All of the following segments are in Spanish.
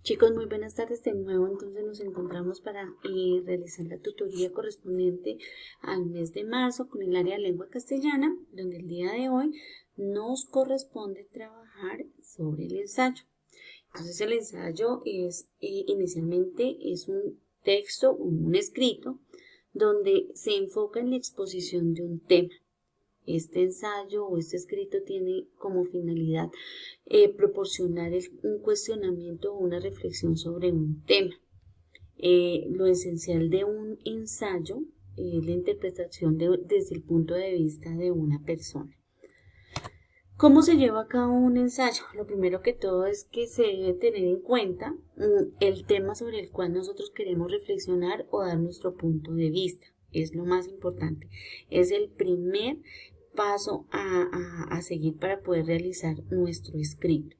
Chicos, muy buenas tardes de nuevo. Entonces nos encontramos para realizar la tutoría correspondiente al mes de marzo con el área de lengua castellana, donde el día de hoy nos corresponde trabajar sobre el ensayo. Entonces el ensayo es inicialmente es un texto, un escrito, donde se enfoca en la exposición de un tema. Este ensayo o este escrito tiene como finalidad proporcionar un cuestionamiento o una reflexión sobre un tema. Lo esencial de un ensayo es la interpretación desde el punto de vista de una persona. ¿Cómo se lleva a cabo un ensayo? Lo primero que todo es que se debe tener en cuenta el tema sobre el cual nosotros queremos reflexionar o dar nuestro punto de vista. Es lo más importante. Es el primer paso a seguir para poder realizar nuestro escrito.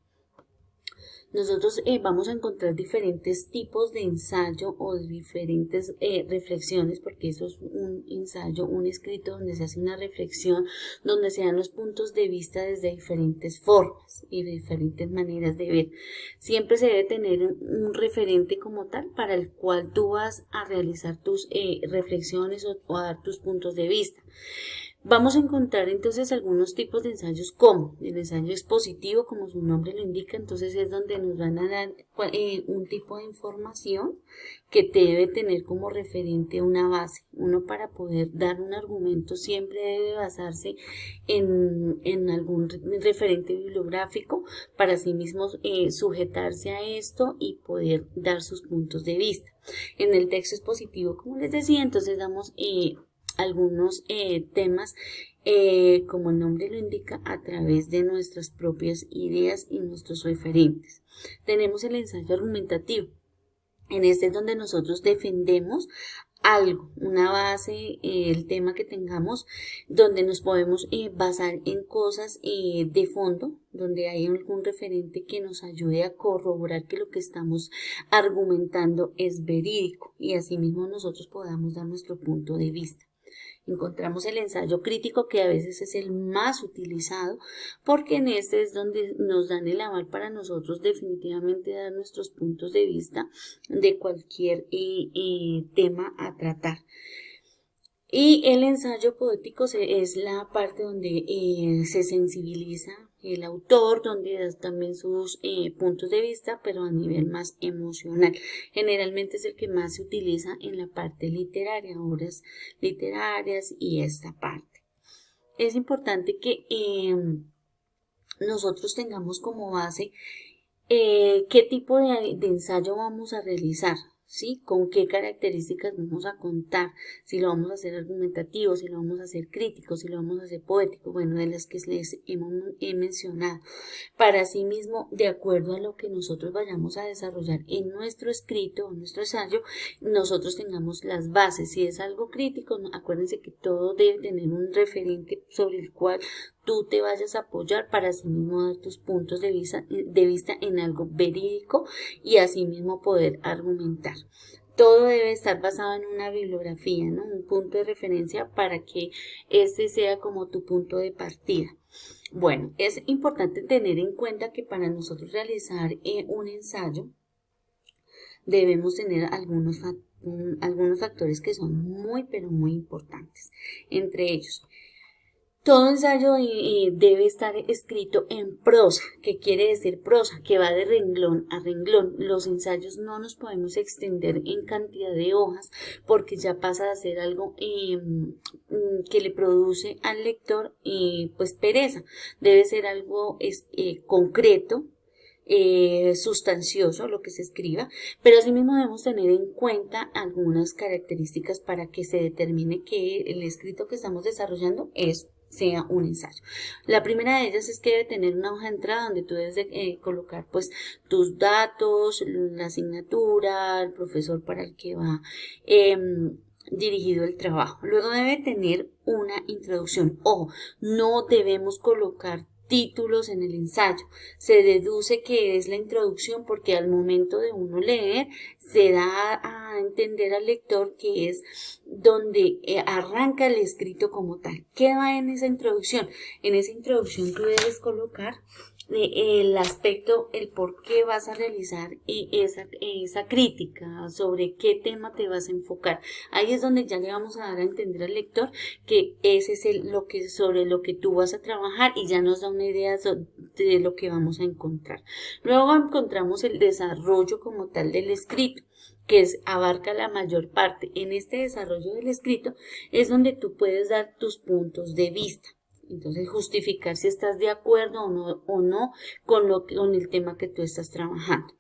Nosotros vamos a encontrar diferentes tipos de ensayo o diferentes reflexiones, porque eso es un ensayo, un escrito donde se hace una reflexión, donde se dan los puntos de vista desde diferentes formas y de diferentes maneras de ver. Siempre se debe tener un referente como tal para el cual tú vas a realizar tus reflexiones o a dar tus puntos de vista. Vamos a encontrar entonces algunos tipos de ensayos como el ensayo expositivo, como su nombre lo indica, entonces es donde nos van a dar un tipo de información que te debe tener como referente una base. Uno para poder dar un argumento siempre debe basarse en algún referente bibliográfico para sí mismo sujetarse a esto y poder dar sus puntos de vista. En el texto expositivo, como les decía, entonces damos algunos temas, como el nombre lo indica, a través de nuestras propias ideas y nuestros referentes. Tenemos el ensayo argumentativo. En este es donde nosotros defendemos algo, una base, el tema que tengamos, donde nos podemos basar en cosas de fondo, donde hay algún referente que nos ayude a corroborar que lo que estamos argumentando es verídico y asimismo nosotros podamos dar nuestro punto de vista. Encontramos el ensayo crítico, que a veces es el más utilizado, porque en este es donde nos dan el aval para nosotros definitivamente dar nuestros puntos de vista de cualquier tema a tratar. Y el ensayo poético es la parte donde se sensibiliza el autor, donde da también sus puntos de vista, pero a nivel más emocional. Generalmente es el que más se utiliza en la parte literaria, obras literarias y esta parte. Es importante que nosotros tengamos como base qué tipo de ensayo vamos a realizar. ¿Sí? Con qué características vamos a contar, si lo vamos a hacer argumentativo, si lo vamos a hacer crítico, si lo vamos a hacer poético, bueno, de las que les he mencionado. Para sí mismo, de acuerdo a lo que nosotros vayamos a desarrollar en nuestro escrito o nuestro ensayo, nosotros tengamos las bases. Si es algo crítico, acuérdense que todo debe tener un referente sobre el cual tú te vayas a apoyar para así mismo dar tus puntos de vista en algo verídico y así mismo poder argumentar. Todo debe estar basado en una bibliografía, ¿no? Un punto de referencia para que este sea como tu punto de partida. Bueno, es importante tener en cuenta que para nosotros realizar un ensayo debemos tener algunos factores que son muy, pero muy importantes. Entre ellos, todo ensayo debe estar escrito en prosa. ¿Qué quiere decir prosa? Que va de renglón a renglón. Los ensayos no nos podemos extender en cantidad de hojas porque ya pasa a ser algo que le produce al lector pues pereza. Debe ser algo concreto, sustancioso lo que se escriba, pero asimismo debemos tener en cuenta algunas características para que se determine que el escrito que estamos desarrollando sea un ensayo. La primera de ellas es que debe tener una hoja de entrada donde tú debes colocar pues tus datos, la asignatura, el profesor para el que va dirigido el trabajo. Luego debe tener una introducción. Ojo, no debemos colocar títulos en el ensayo. Se deduce que es la introducción porque al momento de uno leer se da a entender al lector que es donde arranca el escrito como tal. ¿Qué va en esa introducción? En esa introducción tú debes colocar el aspecto, el por qué vas a realizar esa crítica, sobre qué tema te vas a enfocar. Ahí es donde ya le vamos a dar a entender al lector que ese es sobre lo que tú vas a trabajar, y ya nos da una idea de lo que vamos a encontrar. Luego encontramos el desarrollo como tal del escrito, que abarca la mayor parte. En este desarrollo del escrito es donde tú puedes dar tus puntos de vista. Entonces, justificar si estás de acuerdo o no con el tema que tú estás trabajando.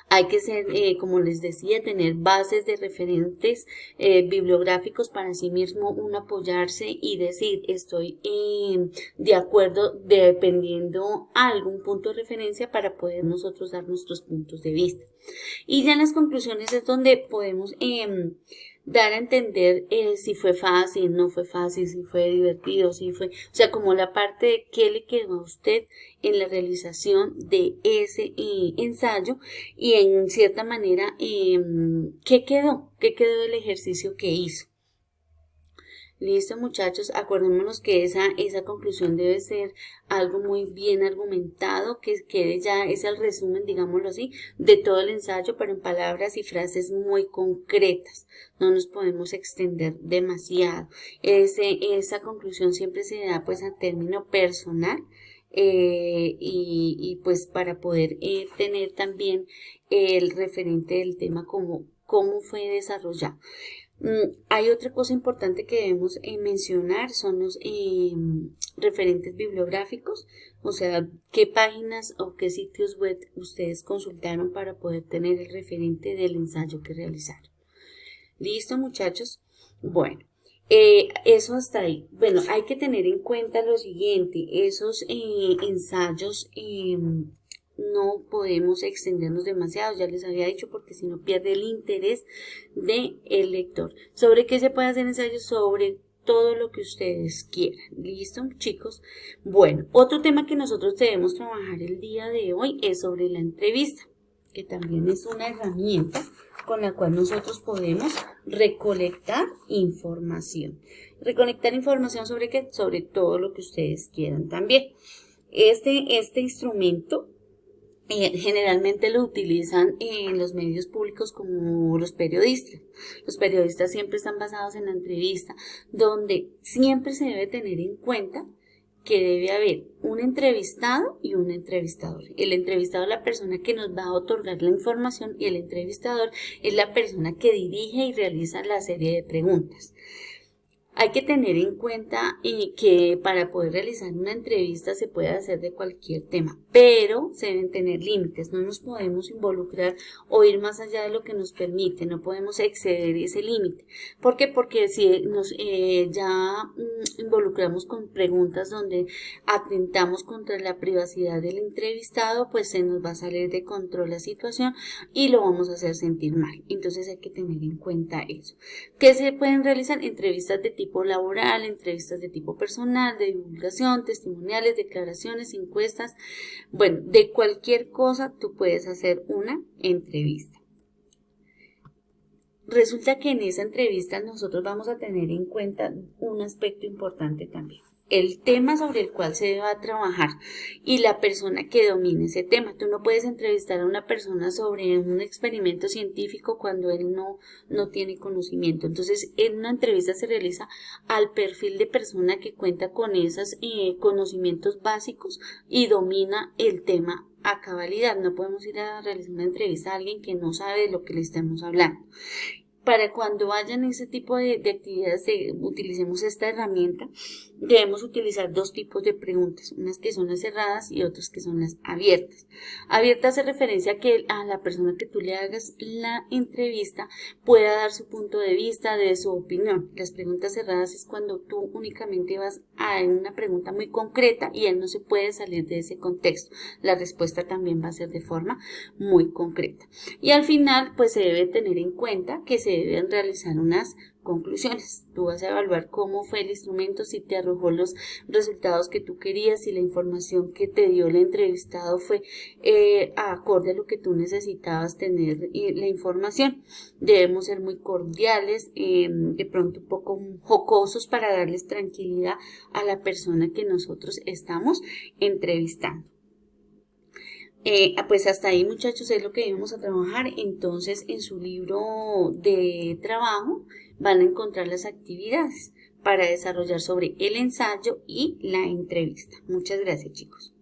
Hay que ser, como les decía, tener bases de referentes bibliográficos para sí mismo uno apoyarse y decir, estoy de acuerdo dependiendo algún punto de referencia para poder nosotros dar nuestros puntos de vista. Y ya en las conclusiones es donde podemos dar a entender si fue fácil, no fue fácil, si fue divertido, si fue, o sea, como la parte de qué le quedó a usted en la realización de ese ensayo, y en cierta manera qué quedó del ejercicio que hizo. Listo, muchachos, acordémonos que esa conclusión debe ser algo muy bien argumentado, que quede ya, es el resumen, digámoslo así, de todo el ensayo, pero en palabras y frases muy concretas. No nos podemos extender demasiado. Esa conclusión siempre se da pues a término personal, y pues para poder tener también el referente del tema como cómo fue desarrollado. Hay otra cosa importante que debemos mencionar, son los referentes bibliográficos, o sea, qué páginas o qué sitios web ustedes consultaron para poder tener el referente del ensayo que realizaron. ¿Listo, muchachos? Bueno, eso hasta ahí. Bueno, hay que tener en cuenta lo siguiente, esos ensayos no podemos extendernos demasiado, ya les había dicho, porque si no pierde el interés del lector. ¿Sobre qué se puede hacer ensayos? Sobre todo lo que ustedes quieran. ¿Listo, chicos? Bueno, otro tema que nosotros debemos trabajar el día de hoy es sobre la entrevista, que también es una herramienta con la cual nosotros podemos recolectar información. ¿Recolectar información sobre qué? Sobre todo lo que ustedes quieran también. Este instrumento generalmente lo utilizan en los medios públicos como los periodistas. Los periodistas siempre están basados en la entrevista, donde siempre se debe tener en cuenta que debe haber un entrevistado y un entrevistador. El entrevistado es la persona que nos va a otorgar la información, y el entrevistador es la persona que dirige y realiza la serie de preguntas. Hay que tener en cuenta que para poder realizar una entrevista se puede hacer de cualquier tema, pero se deben tener límites. No nos podemos involucrar o ir más allá de lo que nos permite, no podemos exceder ese límite. ¿Por qué? Porque si nos involucramos con preguntas donde atentamos contra la privacidad del entrevistado, pues se nos va a salir de control la situación y lo vamos a hacer sentir mal. Entonces hay que tener en cuenta eso. ¿Qué se pueden realizar? Entrevistas de tipo laboral, entrevistas de tipo personal, de divulgación, testimoniales, declaraciones, encuestas. Bueno, de cualquier cosa tú puedes hacer una entrevista. Resulta que en esa entrevista nosotros vamos a tener en cuenta un aspecto importante también. El tema sobre el cual se va a trabajar y la persona que domine ese tema. Tú no puedes entrevistar a una persona sobre un experimento científico cuando él no tiene conocimiento. Entonces, en una entrevista se realiza al perfil de persona que cuenta con esos conocimientos básicos y domina el tema a cabalidad. No podemos ir a realizar una entrevista a alguien que no sabe de lo que le estamos hablando. Para cuando vayan ese tipo de actividades, utilicemos esta herramienta, debemos utilizar dos tipos de preguntas, unas que son las cerradas y otras que son las abiertas. Abierta hace referencia a que a la persona que tú le hagas la entrevista pueda dar su punto de vista, de su opinión. Las preguntas cerradas es cuando tú únicamente vas a una pregunta muy concreta y él no se puede salir de ese contexto. La respuesta también va a ser de forma muy concreta. Y al final, pues se debe tener en cuenta que se deben realizar unas conclusiones. Tú vas a evaluar cómo fue el instrumento, si te arrojó los resultados que tú querías, si la información que te dio el entrevistado fue acorde a lo que tú necesitabas tener la información. Debemos ser muy cordiales, de pronto un poco jocosos para darles tranquilidad a la persona que nosotros estamos entrevistando. Pues hasta ahí, muchachos, es lo que íbamos a trabajar. Entonces, en su libro de trabajo van a encontrar las actividades para desarrollar sobre el ensayo y la entrevista. Muchas gracias, chicos.